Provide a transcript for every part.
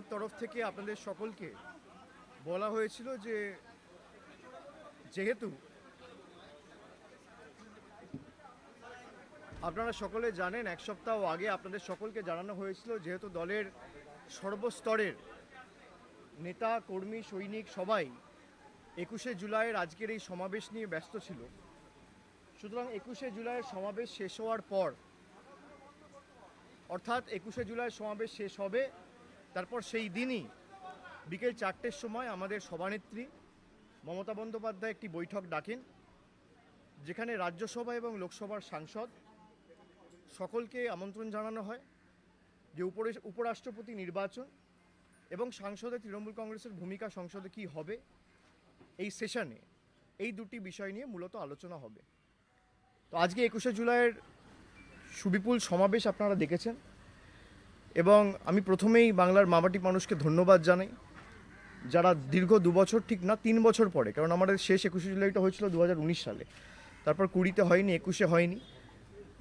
দলের তরফ থেকে আপনাদের সকলকে বলা হয়েছিল যে যেহেতু আপনারা সকলে জানেন, এক সপ্তাহ আগে আপনাদের সকলকে জানানো হয়েছিল যেহেতু দলের সর্বস্তরের নেতা কর্মী সৈনিক সবাই 21শে জুলাইয়ের আজকের এই সমাবেশ নিয়ে ব্যস্ত ছিল, সুতরাং 21শে জুলাইয়ের সমাবেশ শেষ হওয়ার পর, অর্থাৎ 21শে জুলাইয়ের সমাবেশ শেষ হবে, তারপর সেই দিনই বিকেল 4টের সময় আমাদের সভানেত্রী মমতা বন্দ্যোপাধ্যায় একটি বৈঠক ডাকেন, যেখানে রাজ্যসভা এবং লোকসভার সাংসদ সকলকে আমন্ত্রণ জানানো হয় যে উপরাষ্ট্রপতি নির্বাচন এবং সংসদে তৃণমূল কংগ্রেসের ভূমিকা সংসদে কী হবে, এই সেশনে এই দুটি বিষয় নিয়ে মূলত আলোচনা হবে। তো আজকে 21শে জুলাইয়ের সুবিপুল সমাবেশ আপনারা দেখেছেন এবং আমি প্রথমেই বাংলার মামাটি মানুষকে ধন্যবাদ জানাই, যারা দীর্ঘ 2 বছর, ঠিক না 3 বছর পরে, কারণ আমাদের শেষ 21শে জুলাইটা হয়েছিল 2019 সালে, তারপর 20তে হয়নি, 21শে হয়নি,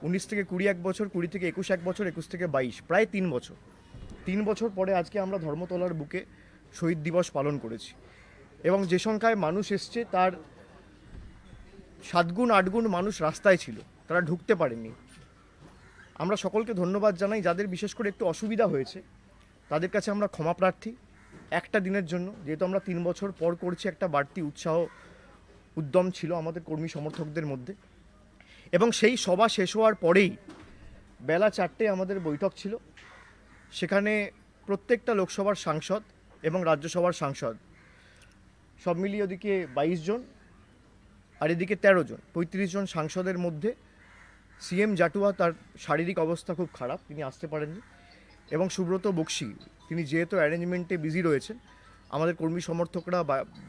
19 থেকে 20 1 বছর, 20 থেকে 21 1 বছর, 21 থেকে 22, প্রায় 3 বছর পরে আজকে আমরা ধর্মতলার বুকে শহীদ দিবস পালন করেছি এবং যে সংখ্যায় মানুষ এসছে তার 7 গুণ 8 গুণ মানুষ রাস্তায় ছিল, তারা ঢুকতে পারেনি। আমরা সকলকে ধন্যবাদ জানাই। যাদের বিশেষ করে একটু অসুবিধা হয়েছে তাদের কাছে আমরা ক্ষমা প্রার্থী একটা দিনের জন্য, যেহেতু আমরা 3 বছর পর করছি। একটা বাড়তি উৎসাহ উদ্যম ছিল আমাদের কর্মী সমর্থকদের মধ্যে এবং সেই সভা শেষ হওয়ার পরেই বেলা 4টে আমাদের বৈঠক ছিল, সেখানে প্রত্যেকটা লোকসভার সাংসদ এবং রাজ্যসভার সাংসদ সব মিলিয়ে ওদিকে 22 জন আর এদিকে 13 জন, 35 জন সাংসদের মধ্যে সিএম জাটুয়া, তার শারীরিক অবস্থা খুব খারাপ, তিনি আসতে পারেননি, এবং সুব্রত বক্সি, তিনি যেহেতু অ্যারেঞ্জমেন্টে বিজি রয়েছেন, আমাদের কর্মী সমর্থকরা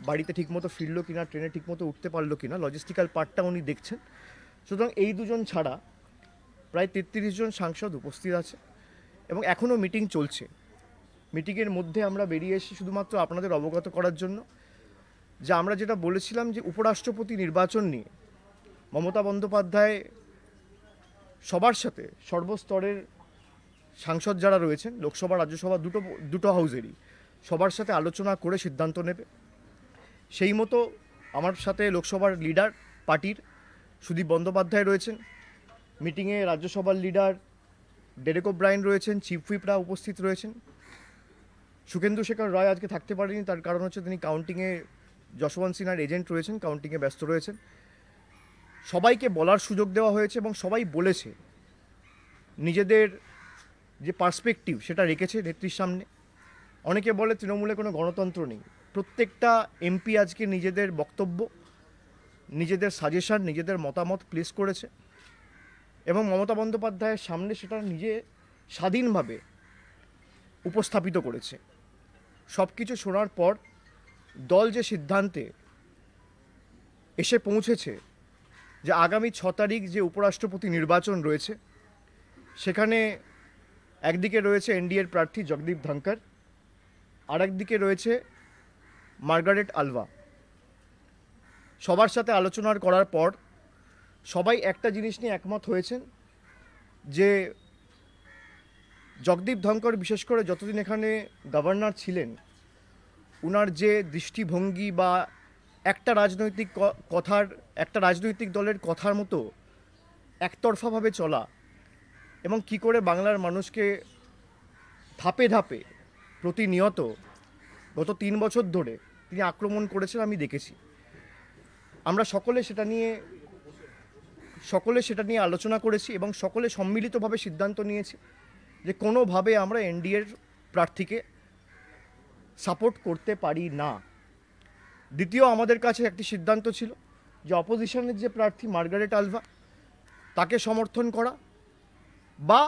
বাড়িতে ঠিকমতো ফিরলো কিনা, ট্রেনে ঠিকমতো উঠতে পারলো কিনা, লজিস্টিক্যাল পার্টটা উনি দেখছেন। সুতরাং এই দুজন ছাড়া প্রায় 33 জন সাংসদ উপস্থিত আছে এবং এখনও মিটিং চলছে। মিটিংয়ের মধ্যে আমরা বেরিয়ে এসে শুধুমাত্র আপনাদের অবগত করার জন্য যে আমরা যেটা বলেছিলাম যে উপরাষ্ট্রপতি নির্বাচন নিয়ে মমতা বন্দ্যোপাধ্যায় সবার সাথে, সর্বস্তরের সাংসদ যারা রয়েছেন, লোকসভা রাজ্যসভা দুটো হাউসেরই, সবার সাথে আলোচনা করে সিদ্ধান্ত নেবে। সেই মতো আমার সাথে লোকসভার লিডার পার্টির সুদীপ বন্দ্যোপাধ্যায় রয়েছেন, মিটিংয়ে রাজ্যসভার লিডার ডেরেক ওব্রায়েন রয়েছেন, চিফ হুইপরা উপস্থিত রয়েছেন। সুখেন্দু শেখর রায় আজকে থাকতে পারেনি, তার কারণ হচ্ছে তিনি কাউন্টিংয়ে, যশবন্ত সিনহার এজেন্ট রয়েছেন, কাউন্টিংয়ে ব্যস্ত রয়েছেন। সবাইকে বলার সুযোগ দেওয়া হয়েছে এবং সবাই বলেছে, নিজেদের যে পার্সপেক্টিভ সেটা রেখেছে নেত্রীর সামনে। অনেকে বলে তৃণমূলে কোনো গণতন্ত্র নেই, প্রত্যেকটা এমপি আজকে নিজেদের বক্তব্য, নিজেদের সাজেশন, নিজেদের মতামত প্লেস করেছে এবং মমতা বন্দ্যোপাধ্যায়ের সামনে সেটা নিজে স্বাধীনভাবে উপস্থাপিত করেছে। সব কিছু শোনার পর দল যে সিদ্ধান্তে এসে পৌঁছেছে যে আগামী 6 তারিখ যে উপরাষ্ট্রপতি নির্বাচন রয়েছে, সেখানে একদিকে রয়েছে এনডিএর প্রার্থী জগদীপ ধনকর, আর একদিকে রয়েছে মার্গারেট আলভা। সবার সাথে আলোচনা করার পর সবাই একটা জিনিস নিয়ে একমত হয়েছেন যে জগদীপ ধনকর বিশেষ করে যতদিন এখানে গভর্নর ছিলেন, উনার যে দৃষ্টিভঙ্গি বা একটা রাজনৈতিক দলের কথার মতো একতরফাভাবে চলা এবং কি করে বাংলার মানুষকে ধাপে ধাপে প্রতিনিয়ত গত 3 বছর ধরে তিনি আক্রমণ করেছেন, আমি দেখেছি। আমরা সকলে সেটা নিয়ে আলোচনা করেছি এবং সকলে সম্মিলিতভাবে সিদ্ধান্ত নিয়েছি যে কোনোভাবে আমরা এনডিএর প্রার্থীকে সাপোর্ট করতে পারি না। দ্বিতীয়, আমাদের কাছে একটি সিদ্ধান্ত ছিল যে অপোজিশনের যে প্রার্থী মার্গারেট আলভা, তাকে সমর্থন করা বা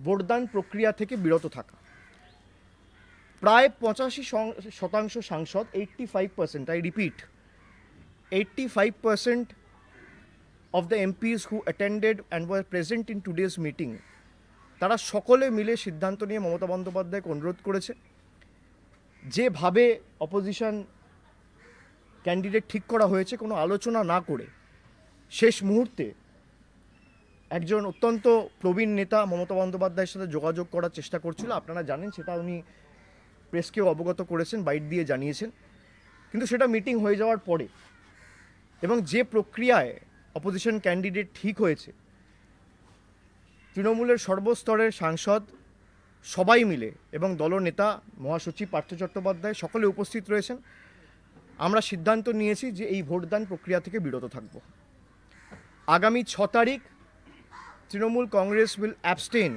ভোটদান প্রক্রিয়া থেকে বিরত থাকা। প্রায় 85% সাংসদ, 85%, I repeat, 85% of the MPs who attended and were present in today's meeting, তারা সকলে মিলে সিদ্ধান্ত নিয়ে মমতা বন্দ্যোপাধ্যায়কে অনুরোধ করেছে যেভাবে অপোজিশন ক্যান্ডিডেট ঠিক করা হয়েছে, কোনো আলোচনা না করে শেষ মুহূর্তে একজন অত্যন্ত প্রবীণ নেতা মমতা বন্দ্যোপাধ্যায়ের সাথে যোগাযোগ করার চেষ্টা করছিল। আপনারা জানেন সেটা উনি প্রেসকেও অবগত করেছেন, বাইট দিয়ে জানিয়েছেন, কিন্তু সেটা মিটিং হয়ে যাওয়ার পরে এবং যে প্রক্রিয়ায় অপোজিশন ক্যান্ডিডেট ঠিক হয়েছে, তৃণমূলের সর্বস্তরের সাংসদ সবাই মিলে এবং দলনেতা মহাসচিব পার্থ চট্টোপাধ্যায় সকলে উপস্থিত রয়েছেন, আমরা সিদ্ধান্ত নিয়েছি যে এই ভোটদান প্রক্রিয়া থেকে বিরত থাকব। আগামী 6 তারিখ Trinamool Congress will abstain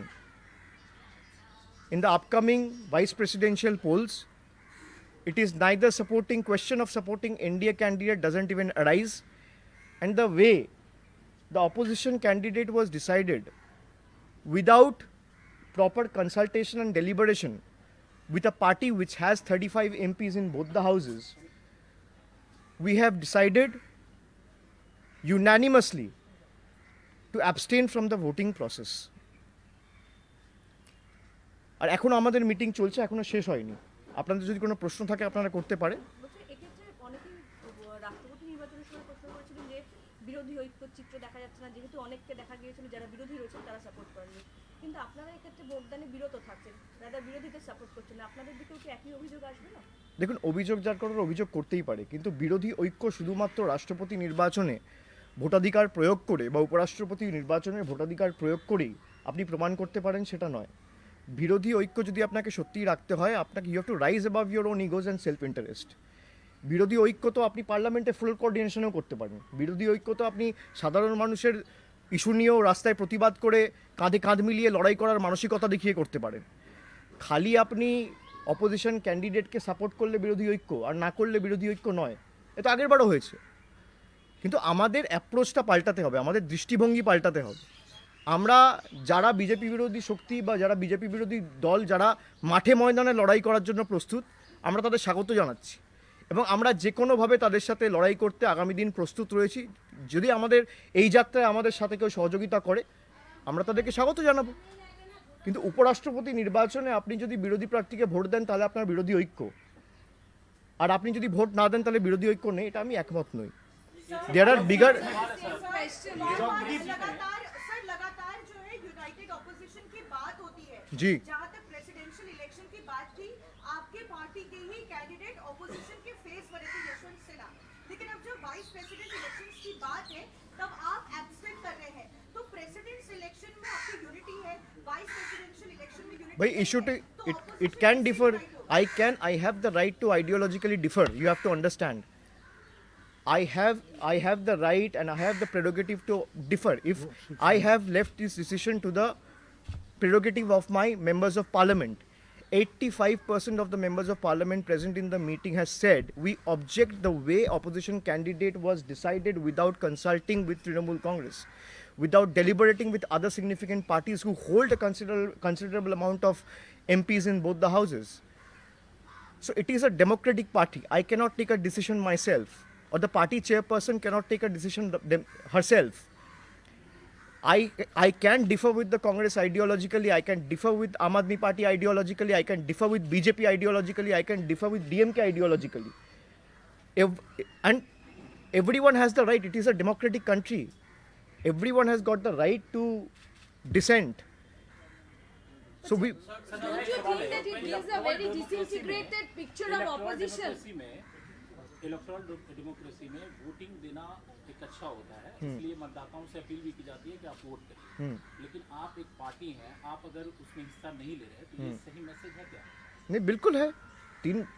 in the upcoming vice presidential polls. It is neither supporting, question of supporting NDA candidate doesn't even arise, and the way the opposition candidate was decided without proper consultation and deliberation with a party which has 35 MPs in both the houses, we have decided unanimously to abstain from the voting process. আর এখনো আমাদের meeting চলছে, এখনো শেষ হয়নি। আপনাদের যদি কোনো প্রশ্ন থাকে আপনারা করতে পারেন। এক্ষেত্রে অনেকেই রাষ্ট্রপতি নির্বাচনের সময় প্রশ্ন করেছিলেন যে বিরোধী ঐক্য চিত্র দেখা যাচ্ছে না, যেহেতু অনেককে দেখা গিয়েছিল যারা বিরোধী রয়েছেন তারা সাপোর্ট করেননি, কিন্তু আপনারা এক্ষেত্রে ভোটদানে বিরত থাকছেন, যারা বিরোধীদের সাপোর্ট করছেন না, আপনাদের দিকেও কি একই অভিযোগ আসবে না? দেখুন, অভিযোগ যার করার অভিযোগ করতেই পারে, কিন্তু বিরোধী ঐক্য শুধুমাত্র রাষ্ট্রপতি নির্বাচনে ভোটাধিকার প্রয়োগ করে বা উপরাষ্ট্রপতি নির্বাচনে ভোটাধিকার প্রয়োগ করেই আপনি প্রমাণ করতে পারেন সেটা নয়। বিরোধী ঐক্য যদি আপনাকে সত্যিই রাখতে হয়, আপনাকে you have to rise above your own egos and self interest. বিরোধী ঐক্য তো আপনি পার্লামেন্টে ফুল কোঅর্ডিনেশনও করতে পারেন। বিরোধী ঐক্য তো আপনি সাধারণ মানুষের ইস্যু নিয়েও রাস্তায় প্রতিবাদ করে কাঁধে কাঁধ মিলিয়ে লড়াই করার মানসিকতা দেখিয়ে করতে পারেন। খালি আপনি অপোজিশন ক্যান্ডিডেটকে সাপোর্ট করলে বিরোধী ঐক্য, আর না করলে বিরোধী ঐক্য নয়। এটা আগেরবারও হয়েছে, কিন্তু আমাদের অ্যাপ্রোচটা পাল্টাতে হবে, আমাদের দৃষ্টিভঙ্গি পাল্টাতে হবে। আমরা যারা বিজেপি বিরোধী শক্তি বা যারা বিজেপি বিরোধী দল, যারা মাঠে ময়দানে লড়াই করার জন্য প্রস্তুত, আমরা তাদের স্বাগত জানাচ্ছি এবং আমরা যে কোনোভাবে তাদের সাথে লড়াই করতে আগামী দিন প্রস্তুত রয়েছি। যদি আমাদের এই যাত্রায় আমাদের সাথে কেউ সহযোগিতা করে, আমরা তাদেরকে স্বাগত জানাবো। কিন্তু উপরাষ্ট্রপতি নির্বাচনে আপনি যদি বিরোধী প্রার্থীকে ভোট দেন তাহলে আপনার বিরোধী ঐক্য, আর আপনি যদি ভোট না দেন তাহলে বিরোধী ঐক্য নেই, এটা আমি একমত নই। দেয়ার আর বিগার जी, जहाँ तक प्रेसिडेंशियल इलेक्शन की बात थी, आपके पार्टी के ही कैंडिडेट ऑपोजिशन के फेस बने थे यशवंत सिन्हा, लेकिन अब जब वाइस प्रेसिडेंट इलेक्शंस की बात है तब आप एब्सेंट कर रहे हैं, तो प्रेसिडेंट इलेक्शन में आपकी यूनिटी है, वाइस प्रेसिडेंशियल इलेक्शन में यूनिटी भाई issue it can differ. I have the right to ideologically differ. You have to understand. I have the right and I have the prerogative to differ. If I have left this decision to the prerogative of my members of parliament, 85% of the members of parliament present in the meeting has said we object the way opposition candidate was decided without consulting with Trinamool Congress, without deliberating with other significant parties who hold a considerable amount of MPs in both the houses. So it is a democratic party. I cannot take a decision myself, or the party chairperson cannot take a decision herself. I can differ with the Congress ideologically, I can differ with Aam Aadmi Party ideologically, I can differ with BJP ideologically, I can differ with DMK ideologically. And everyone has the right, it is a democratic country. Everyone has got the right to dissent. So we... Don't you think that it gives a very disintegrated picture of opposition? Electoral democracy में voting देना एक अच्छा होता है, इसलिए मतदाताओं से appeal भी की जाती है कि आप वोट करें, लेकिन आप एक पार्टी हैं, आप अगर उसमें हिस्सा नहीं ले रहे तो ये सही मैसेज है क्या? नहीं, बिल्कुल है।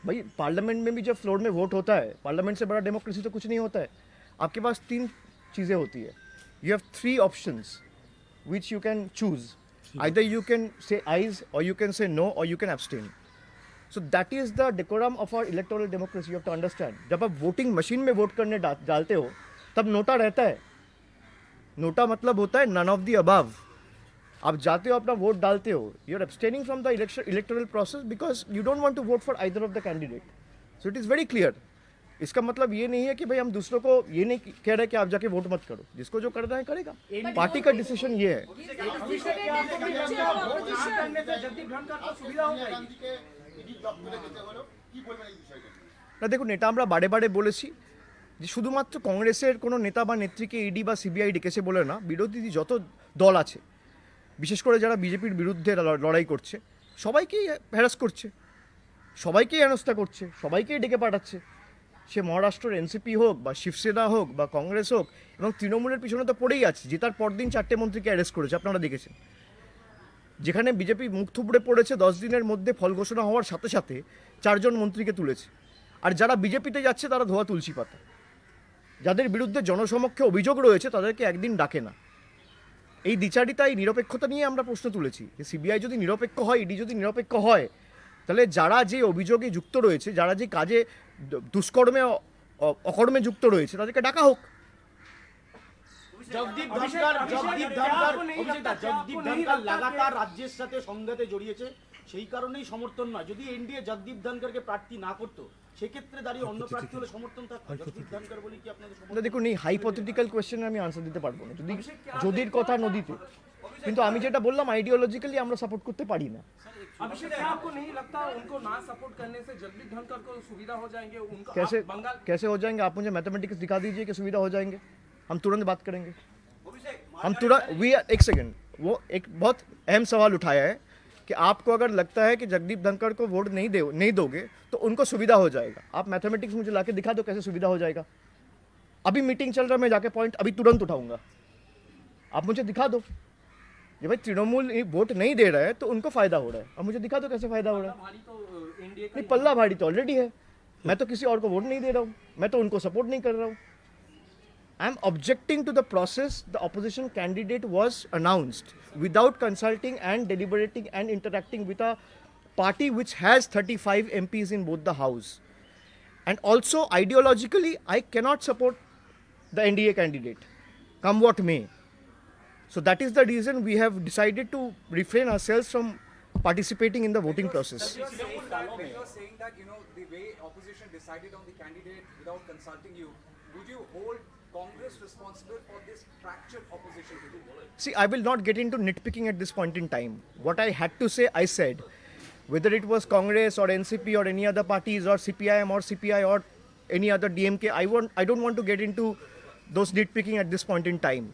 भाई पार्लियामेंट में भी जब फ्लोर में वोट होता है, पार्लियामेंट से बड़ा डेमोक्रेसी तो कुछ नहीं होता है। आपके पास 3 चीज़ें होती है। You have 3 options which you can choose, either you can say eyes और यू कैन से नो और you can abstain. So that is the decorum of our electoral democracy. You have to understand. जब आप voting machine में vote करने डालते हो तब NOTA रहता है। नोटा मतलब होता है none of the above. आप जाते हो अपना वोट डालते हो, you are abstaining from the electoral process because you don't want to vote for either of the candidate. So it is very clear. इसका मतलब ये नहीं है कि भाई हम दूसरों को ये नहीं कह रहे कि आप जाके वोट मत करो, जिसको जो करना है करेगा। पार्टी का डिसीजन ये है। না দেখুন, এটা আমরা বারে বারে বলেছি যে শুধুমাত্র কংগ্রেসের কোনো নেতা বা নেত্রীকে ইডি বা সিবিআই ডেকেছে বলে না, বিরোধী যত দল আছে, বিশেষ করে যারা বিজেপির বিরুদ্ধে লড়াই করছে, সবাইকেই হ্যারাস করছে। সবাইকেই হেনস্থা করছে, সবাইকেই ডেকে পাঠাচ্ছে। সে মহারাষ্ট্রের এনসিপি হোক বা শিবসেনা হোক বা কংগ্রেস হোক, এবং তৃণমূলের পিছনে তো পড়েই আছে। জেতার পরদিন 4টে মন্ত্রীকে অ্যারেস্ট করেছে, আপনারা দেখেছেন। যেখানে বিজেপি মুখ থুবড়ে পড়েছে, 10 দিনের মধ্যে ফল ঘোষণা হওয়ার সাথে সাথে 4জন মন্ত্রীকে তুলেছে। আর যারা বিজেপিতে যাচ্ছে তারা ধোয়া তুলসী পাতা। যাদের বিরুদ্ধে জনসমক্ষে অভিযোগ রয়েছে তাদেরকে একদিন ডাকে না। এই দ্বিচারিতা, এই নিরপেক্ষতা নিয়ে আমরা প্রশ্ন তুলেছি যে সিবিআই যদি নিরপেক্ষ হয়, ইডি যদি নিরপেক্ষ হয়, তাহলে যারা যে অভিযোগে যুক্ত রয়েছে, যারা যে কাজে দুষ্কর্মে অকর্মে যুক্ত রয়েছে, তাদেরকে ডাকা হোক। জগদীপ ধনকর লাগাতার রাজ্যের সাথে সংঘাতে জড়িয়েছে, সেই কারণেই সমর্থন নয়। যদি এনডিএ জগদীপ ধনকরকে প্রার্থী না করতো, সেক্ষেত্রে দাঁড়িয়ে অন্য প্রার্থী হলে সমর্থন থাকতো। জগদীপ ধনকর বলি কি আপনাদের সমর্থন? দেখুন, এই হাইপোথেটিক্যাল কোয়েশ্চেনে আমি আনসার দিতে পারবো না। যদির কথা নদীতে, কিন্তু আমি যেটা বললাম, আইডিওলজিক্যালি আমরা সাপোর্ট করতে পারি না। अभिषेक क्या आपको नहीं लगता उनको ना सपोर्ट करने से जगदीप धनखड़ को सुविधा हो जाएंगे? उनका बंगाल कैसे हो जाएंगे? आप मुझे मैथमेटिक्स दिखा दीजिए कि सुविधा हो जाएंगे, हम तुरंत बात करेंगे। हम तुरंत एक सेकंड, वो एक बहुत अहम सवाल उठाया है कि आपको अगर लगता है कि जगदीप धनखड़ को वोट नहीं दोगे तो उनको सुविधा हो जाएगा। आप मैथमेटिक्स मुझे लाके दिखा दो कैसे सुविधा हो जाएगा। अभी मीटिंग चल रहा है, मैं जाके पॉइंट अभी तुरंत उठाऊंगा। आप मुझे दिखा दो ये भाई तृणमूल वोट नहीं दे रहा है तो उनको फायदा हो रहा है। अब मुझे दिखा दो कैसे फायदा हो रहा है। भारी तो एनडीए नहीं, पल्ला भारी तो ऑलरेडी है। मैं तो किसी और को वोट नहीं दे रहा हूँ, मैं तो उनको सपोर्ट नहीं कर रहा हूँ। I am objecting to the process the opposition candidate was announced without consulting and deliberating and interacting with a party which has 35 MPs in both the house. And also ideologically I cannot support the NDA candidate, come what may. So that is the reason we have decided to refrain ourselves from participating in the voting process. When you're saying that, the way opposition decided on the candidate without consulting you, would you hold Congress responsible for this fractured opposition? See, I will not get into nitpicking at this point in time. What I had to say, I said. Whether it was Congress or NCP or any other parties or CPIM or CPI or any other DMK, I don't want to get into those nitpicking at this point in time.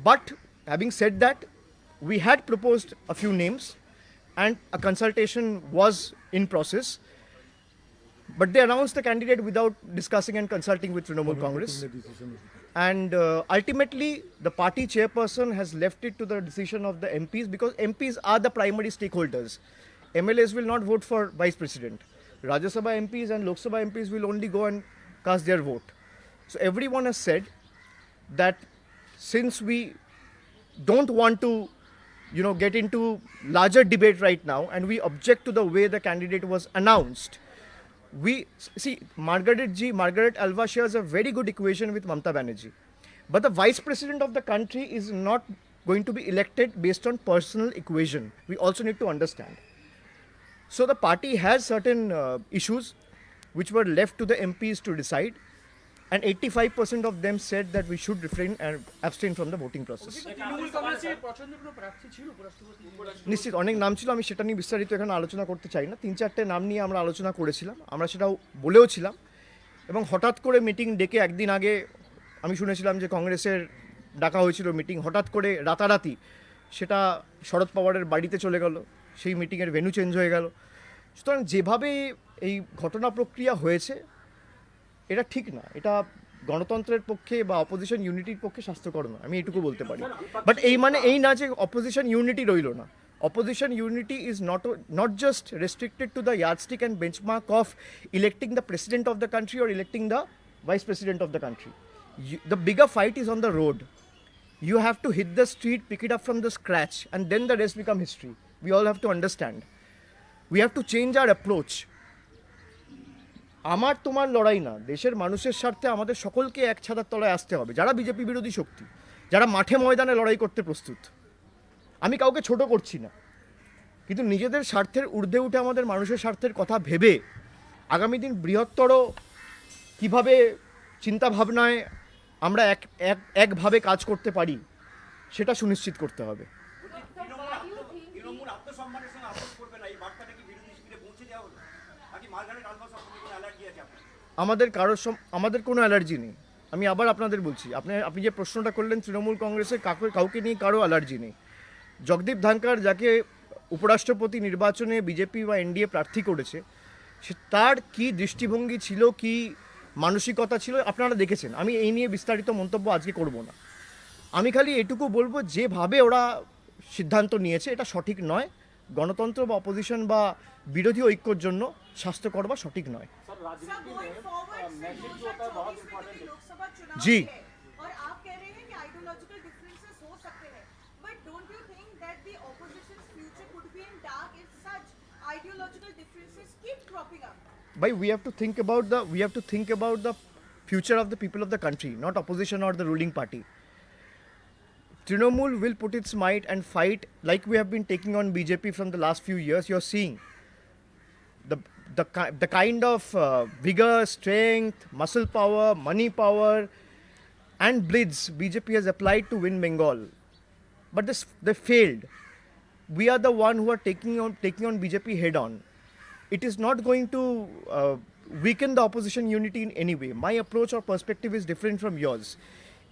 But having said that, we had proposed a few names and a consultation was in process. But they announced the candidate without discussing and consulting with Trinamool Congress. And ultimately, the party chairperson has left it to the decision of the MPs, because MPs are the primary stakeholders. MLAs will not vote for vice president. Rajya Sabha MPs and Lok Sabha MPs will only go and cast their vote. So everyone has said that since we don't want to get into larger debate right now, and we object to the way the candidate was announced. We see Margaret Alva shares a very good equation with Mamta Banerjee, but the vice president of the country is not going to be elected based on personal equation. We also need to understand. So the party has certain issues which were left to the MPs to decide, and 85% of them said that we should refrain and abstain from the voting process. Trinamool কংগ্রেসের পছন্দের কোনো প্রার্থী ছিল উপরাষ্ট্রপতি? নিশ্চিত অনেক নাম ছিল, আমি সেটা নিয়ে বিস্তারিত এখানে আলোচনা করতে চাই না। 3-4টে নাম নিয়ে আমরা আলোচনা করেছিলাম, আমরা সেটাও বলেও ছিলাম। এবং হঠাৎ করে মিটিং ডেকে একদিন আগে আমি শুনেছিলাম যে কংগ্রেসের ডাকা হয়েছিল মিটিং, হঠাৎ করে রাতারাতি সেটা শরদ পাওয়ারের বাড়িতে চলে গেল, সেই মিটিংয়ের ভেন্যু চেঞ্জ হয়ে গেল। সুতরাং যেভাবে এই ঘটনা প্রক্রিয়া হয়েছে এটা ঠিক না, এটা গণতন্ত্রের পক্ষে বা অপোজিশন ইউনিটির পক্ষে স্বাস্থ্যকর না, আমি এইটুকু বলতে পারি। বাট এই না যে অপোজিশন ইউনিটি রইল না। Opposition unity is not just restricted to the yardstick and benchmark of electing the president of the country or electing the vice president of the country. The bigger fight is on the road. You have to hit the street, pick it up from the scratch, and then the rest become history. We all have to understand. We have to change our approach. আমার তোমার লড়াই না, দেশের মানুষের স্বার্থে আমাদের সকলকে এক ছাতার তলায় আসতে হবে। যারা বিজেপি বিরোধী শক্তি, যারা মাঠে ময়দানে লড়াই করতে প্রস্তুত, আমি কাউকে ছোট করছি না, কিন্তু নিজেদের স্বার্থের ঊর্ধ্বে উঠে আমাদের মানুষের স্বার্থের কথা ভেবে আগামী দিন বৃহত্তর কিভাবে চিন্তা ভাবনায় আমরা একভাবে কাজ করতে পারি সেটা সুনিশ্চিত করতে হবে। তৃণমূল আত্মসম্মানের সঙ্গে আপোষ করবে না, এই বার্তাটা কি বিরোধী শিবিরে পৌঁছে দেওয়া হলো? নাকি মার্গারেট আলভা সম্পর্কে কোনো অ্যালার্জি আছে আপনার? আমাদের কোনো অ্যালার্জি নেই। আমি আবার আপনাদের বলছি, আপনি যে প্রশ্নটা করলেন তৃণমূল কংগ্রেসের কাউকে নিয়ে কারো অ্যালার্জি নেই। জগদীপ ধনকর যাকে উপরাষ্ট্রপতি নির্বাচনে বিজেপি বা এনডিএ প্রার্থী করেছে, তার কি দৃষ্টিভঙ্গি ছিল, কি মানসিকতা ছিল আপনারা দেখেছেন। আমি এই নিয়ে বিস্তারিত মন্তব্য আজকে করব না। আমি খালি এটুকু বলবো, যেভাবে ওরা সিদ্ধান্ত নিয়েছে এটা সঠিক নয়। গণতন্ত্র বা অপোজিশন বা বিরোধী ঐক্যর জন্য স্বাস্থ্যকর বা সঠিক নয়। सर सर राजनीति गोइंग में फॉरवर्ड मैसेज जो होता है बहुत 2024 में इंपॉर्टेंट क्योंकि है। लोकसभा चुनाव जी। है और आप कह रहे हैं कि आइडियोलॉजिकल डिफरेंसेस हो सकते हैं, but don't you think that the opposition's future could be in dark if such ideological differences keep cropping up? But we have to think about the future of the people of the country, not opposition or the ruling party. Trinamool will put its might and fight like we have been taking on BJP from the last few years. You're seeing the kind of vigor, strength, muscle power, money power, and blitz BJP has applied to win Bengal. But they failed. We are the one who are taking on BJP head on. It is not going to weaken the opposition unity in any way. My approach or perspective is different from yours.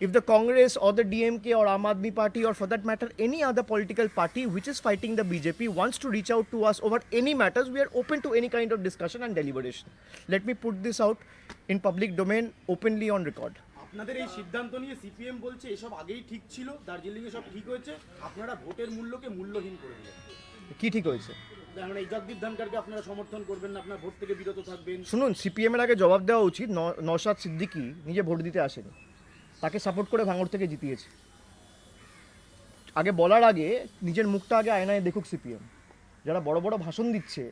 If the Congress or the DMK or Aam Aadmi Party, or for that matter any other political party which is fighting the BJP, wants to reach out to us over any matters, we are open to any kind of discussion and deliberation. Let me put this out in public domain openly on record. আপনাদের এই সিদ্ধান্ত নিয়ে CPM বলছে এসব আগেই ঠিক ছিল, দার্জিলিংয়ে সব ঠিক হয়েছে, আপনারা ভোটের মূল্যকে মূল্যহীন করে দিলেন। কি ঠিক হয়েছে? মানে এই জগদীপ ধনকরকে আপনারা সমর্থন করবেন না, আপনারা ভোট থেকে বিরত থাকবেন। শুনুন, সিপিএম এর আগে জবাব দেওয়া উচিত। নওশাদ সিদ্দিকী নিজে ভোট দিতে আসেনি, তাকে সাপোর্ট করে ভাঙড় থেকে জিতিয়েছে। আগে বলার আগে নিজের মুখটা আগে আয়নায় দেখুক সিপিএম। যারা বড় বড় ভাষণ দিচ্ছে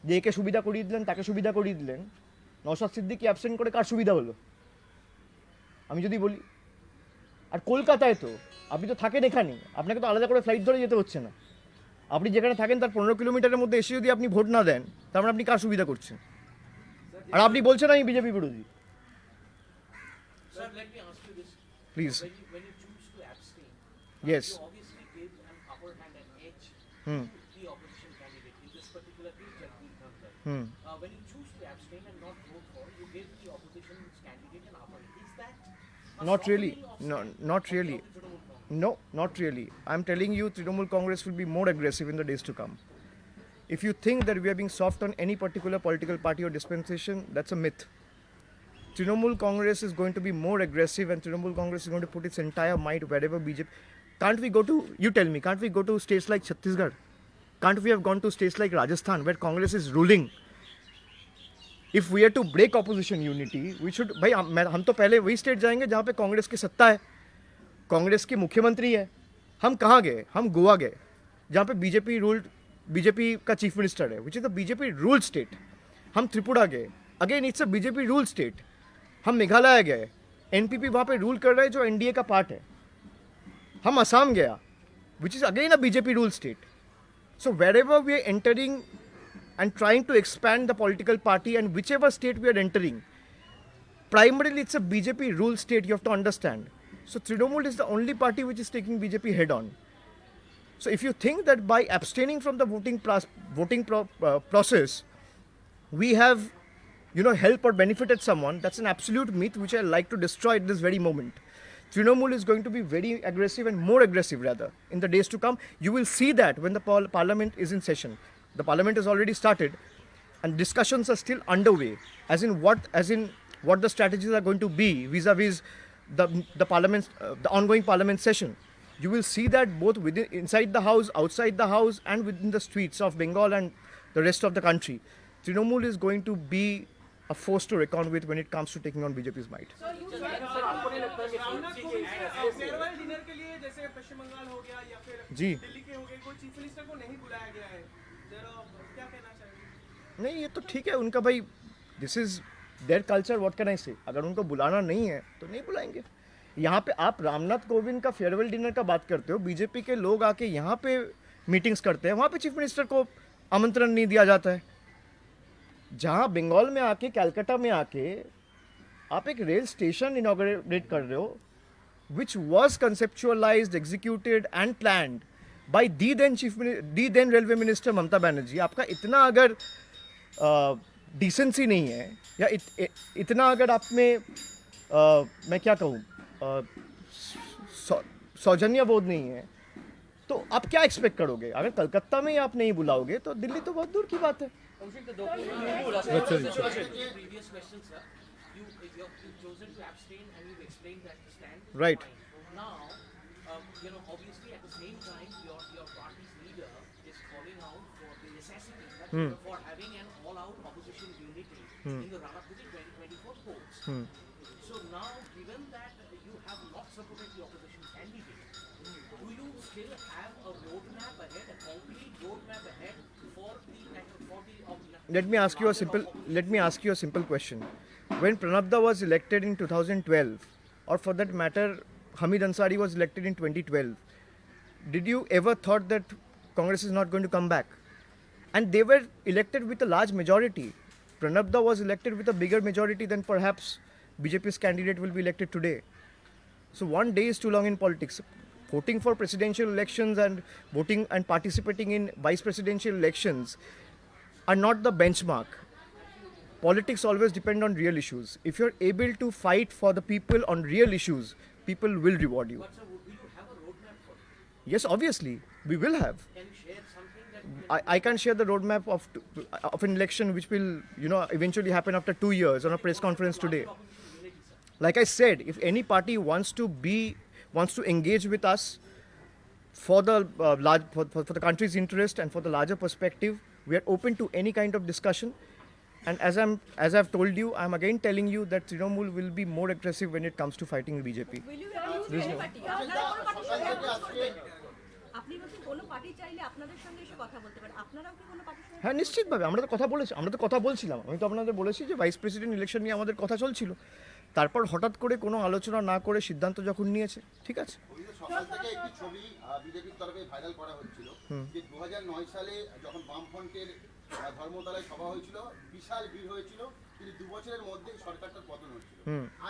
যে একে সুবিধা করিয়ে দিলেন, তাকে সুবিধা করিয়ে দিলেন, নওশাদ সিদ্দিকী অ্যাবসেন্ট করে কার সুবিধা হলো আমি যদি বলি? আর কলকাতায় তো আপনি তো থাকেন এখানে, আপনাকে তো আলাদা করে ফ্লাইট ধরে যেতে হচ্ছে না। আপনি যেখানে থাকেন তার 15 কিলোমিটারের মধ্যে এসে যদি আপনি ভোট না দেন, তার মানে আপনি কার সুবিধা করছেন? আর আপনি বলছেন আমি বিজেপি বিরোধী। Sir, let me ask you this. Please. When you choose to abstain, Yes. you obviously give an upper hand and edge Hmm. to the opposition candidate, in this particular case, Jagdeep Dhankar. Hmm. When you choose to abstain and not vote for, you give the opposition's candidate an upper hand. Is that a Not really. softening of No, stance not of the really. Trinamool Congress? No, not really. I'm telling you, Trinamool Congress will be more aggressive in the days to come. If you think that we are being soft on any particular political party or dispensation, that's a myth. Trinamool Congress is going to be more aggressive, and Trinamool Congress is going to put its entire might wherever BJP. Can't we go to, you tell me, can't we go to states like Chhattisgarh? Can't we have gone to states like Rajasthan where Congress is ruling? If we are to break opposition unity, we should, भाई हम तो पहले वही state जाएंगे जहाँ पे कांग्रेस की सत्ता है, कांग्रेस के मुख्यमंत्री है। हम कहाँ गए? हम गोवा गए, जहाँ पे बीजेपी का चीफ मिनिस्टर है, which is the BJP rule state. हम त्रिपुरा गए, again it's a BJP rule state. हम मेघालय गए, एनपीपी वहाँ पे रूल कर रहा है जो एनडीए का पार्ट है। हम असम गया, which is again a BJP rule state. So wherever we are entering and trying to expand the political party, and whichever state we are entering, primarily it's a BJP rule state, you have to understand. So Trinamool is the only party which is taking BJP head on. So if you think that by abstaining from the voting process, we have, helped or benefited someone, that's an absolute myth which I like to destroy at this very moment. Trinamool is going to be very aggressive, and more aggressive rather, in the days to come. You will see that when the parliament is in session. The parliament has already started, and discussions are still underway, as in what the strategies are going to be vis-a-vis the parliament, the ongoing parliament session. You will see that both inside the house, outside the house, and within the streets of Bengal and the rest of the country. Trinamool is going to be a force to reckon with when it comes to taking on BJP's might. Ramnath Kovind के farewell dinner के लिए जैसे पश्चिम बंगाल हो गया या फिर जी। दिल्ली के हो गए, कोई चीफ मिनिस्टर को नहीं बुलाया गया है, जरा क्या कहना चाहेंगे? नहीं, ये तो ठीक है उनका, भाई this is their culture, what can I से। अगर उनको बुलाना नहीं है तो नहीं बुलाएंगे। यहाँ पे आप रामनाथ कोविंद का फेयरवेल डिनर का बात करते हो, बीजेपी के लोग आके यहाँ पे मीटिंग्स करते हैं, वहाँ पे चीफ मिनिस्टर को आमंत्रण नहीं दिया जाता है। जहाँ बंगाल में आके, कैलकाटा में आके आप एक रेल स्टेशन इनॉग्रेट कर रहे हो, which was conceptualized, executed and planned by the then railway minister Mamata Banerjee. आपका इतना अगर डिसेंसी नहीं है, या इतना अगर आप में मैं क्या कहूँ, सौजन्य बोध नहीं है, तो आप क्या एक्सपेक्ट करोगे? अगर कलकत्ता में ही आप नहीं बुलाओगे तो दिल्ली तो बहुत दूर की बात है। Previous question, sir. You've chosen to abstain and you've explained that stand. Right. Fine. Now, obviously at the same time, your party's leader is calling out for the necessity for having an all-out opposition unity in the run-up to the 2024 polls. So now, given that you have not supported the opposition candidate, do you still have a roadmap ahead, a concrete roadmap ahead for the Let me ask you a simple question. When Pranabda was elected in 2012, or for that matter, Hamid Ansari was elected in 2012, did you ever thought that Congress is not going to come back? And they were elected with a large majority. Pranabda was elected with a bigger majority than perhaps BJP's candidate will be elected today. So one day is too long in politics. Voting for presidential elections and voting and participating in vice presidential elections are not the benchmark. Politics always depend on real issues. If you're able to fight for the people on real issues, people will reward you. But sir, will you have a roadmap for it? Yes, obviously, we will have. Can you share something that I can share the roadmap of an election which will, eventually happen after 2 years on a press conference today. Like I said, if any party wants to engage with us for the for the country's interest and for the larger perspective, we are open to any kind of discussion. And as I've told you, I'm again telling you that Trinamool will be more aggressive when it comes to fighting the BJP. Will you use any party? আপনারা কোনো পার্টির সঙ্গে approach করবেন? আপনি বলছেন কোনো party চাইলে আপনাদের সঙ্গে এসে কথা বলতে পারে, আপনারাও কি কোনো পার্টির সঙ্গে? হ্যাঁ, নিশ্চিতভাবে আমরা তো কথা বলছিলাম। আমি তো আপনাদের বলেছি যে ভাইস প্রেসিডেন্ট ইলেকশন নিয়ে আমাদের কথা চলছিল। তারপর হঠাৎ করে কোনো আলোচনা না করে সিদ্ধান্ত যখন নিয়েছে, ঠিক আছে। সকাল থেকে একটি ছবি বিজেপির তরফে ভাইরাল করা হচ্ছিল যে 2009 সালে যখন বামফ্রন্টের ধর্মতলায় সভা হয়েছিল, বিশাল ভিড় হয়েছিল, কিন্তু 2 বছরের মধ্যে সরকারটার পতন হচ্ছিল।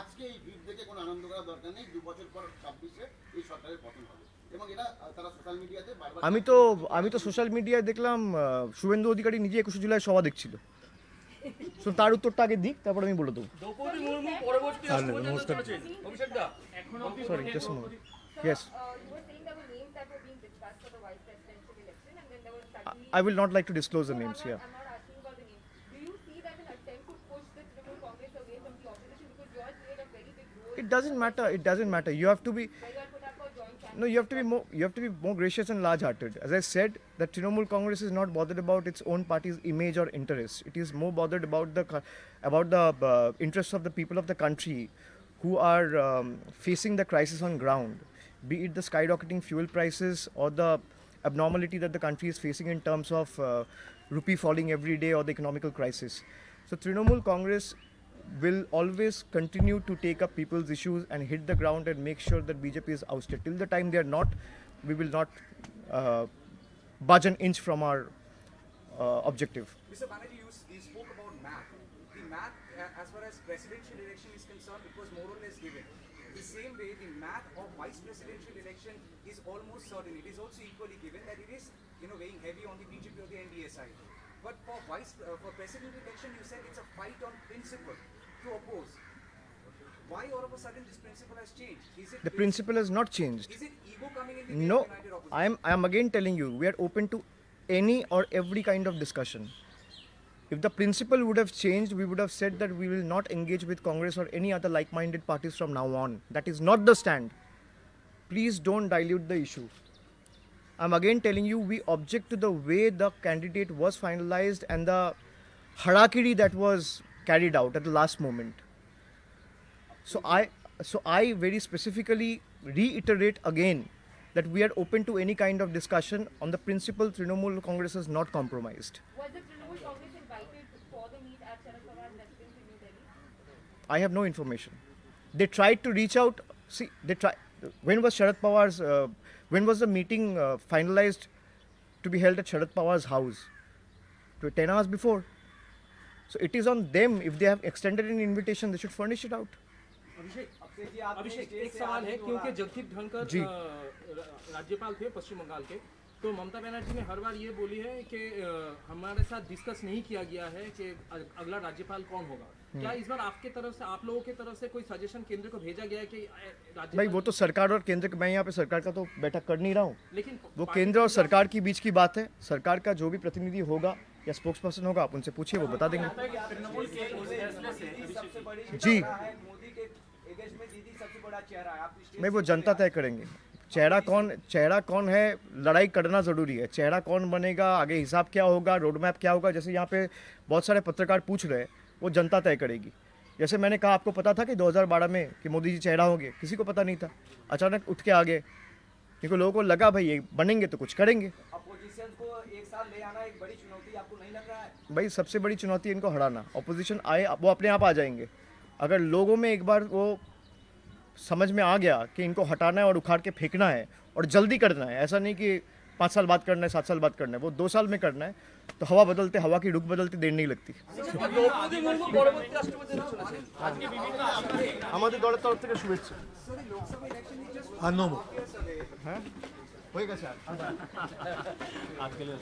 আজকে এই ভিড় দেখে কোনো আনন্দ করার দরকার নেই, 2 বছর পর 26-এ এই সরকারের পতন হবে এবং এটা তারা সোশ্যাল মিডিয়াতে বারবার। আমি তো সোশ্যাল মিডিয়ায় দেখলাম শুভেন্দু অধিকারী নিজে 21 জুলাই সভা দেখছিল। সো তার উত্তরটা আগে দিক, তারপর আমি বলে দেবো। Sorry, just a moment. Yes. You were saying there were names that were being discussed for the vice presidential election, and then there was suddenly. I will not like to disclose the names here. I'm not asking about the names. Do you see that an attempt to push the Trinamool Congress away from the opposition because you all played a very big role? It doesn't matter. You have to be. Where you all put up a joint campaign. No, you have to be more gracious and large-hearted. As I said, the Trinamool Congress is not bothered about its own party's image or interests. It is more bothered about the interests of the people of the country who are facing the crisis on ground, be it the skyrocketing fuel prices or the abnormality that the country is facing in terms of rupee falling every day or the economical crisis. So Trinamool Congress will always continue to take up people's issues and hit the ground and make sure that BJP is ousted. Till the time they are not, we will not budge an inch from our objective. Mr. Banerjee, you spoke about math. The math, as far as presidential election is concerned, it was more or less given. The same way, the math of vice presidential election is almost certain. It is also equally given that it is, weighing heavy on the BJP or the NDA side. But for president election, you said it's a fight on principle to oppose. Why all of a sudden this principle has changed? The principle has not changed. Is it ego coming in the way No, of united opposition? I am again telling you, we are open to any or every kind of discussion. If the principle would have changed, we would have said that we will not engage with Congress or any other like-minded parties from now on. That is not the stand. Please don't dilute the issue. I'm again telling you, we object to the way the candidate was finalized and the harakiri that was carried out at the last moment. So I very specifically reiterate again that we are open to any kind of discussion. On the principle, Trinamool Congress is not compromised. Was the Trinamool Congress invited for the meet at Sharad Pawar's residence in New Delhi? I have no information. They tried to reach out. See, when was Sharad Pawar's? When was the meeting finalized to be held at Sharad Pawar's house? 10 hours before. So it is on them. If they have extended an invitation, they should furnish it out. अभिषेक एक सवाल है, क्योंकि जगदीप धनखड़ राज्यपाल थे पश्चिम बंगाल के, तो ममता बनर्जी ने हर बार ये बोली है कि हमारे साथ डिस्कस नहीं किया गया है कि अगला राज्यपाल कौन होगा। क्या इस बार आपके तरफ से, आप लोगों की तरफ से कोई सजेशन केंद्र को भेजा गया है कि भाई वो तो सरकार और केंद्र, मैं यहाँ पे सरकार का तो बैठक कर नहीं रहा हूँ, लेकिन वो केंद्र और सरकार के बीच की बात है। सरकार का जो भी प्रतिनिधि होगा या स्पोक्स पर्सन होगा, आप उनसे पूछिए, वो बता देंगे। तृणमूल के इस फैसले से जी मोदी के एगेंस्ट में दीदी सबसे बड़ा चेहरा है, आप मैं वो जनता तय करेंगे। चेहरा कौन है, लड़ाई करना ज़रूरी है। चेहरा कौन बनेगा, आगे हिसाब क्या होगा, रोड मैप क्या होगा, जैसे यहाँ पे बहुत सारे पत्रकार पूछ रहे हैं, वो जनता तय करेगी। जैसे मैंने कहा, आपको पता था कि 2012 में कि मोदी जी चेहरा होंगे? किसी को पता नहीं था, अचानक उठ के आ गए, क्योंकि लोगों को लगा भाई ये बनेंगे तो कुछ करेंगे। अपोजिशन को एक साथ ले आना एक बड़ी चुनौती आपको नहीं लग रहा है? भाई सबसे बड़ी चुनौती इनको हराना। ऑपोजिशन आए, वो अपने आप आ जाएंगे। अगर लोगों में एक बार वो समझ में आ गया कि इनको हटाना है और उखाड़ के फेंकना है और जल्दी करना है, ऐसा नहीं कि 5 साल बाद करना है, 7 साल बाद करना है, वो 2 साल में करना है, तो हवा बदलते, हवा की रुख बदलते देर नहीं लगती। আমাদের দলের তরফ থেকে শুভেচ্ছা। হ্যাঁ হয়ে গেছে। आज के लिए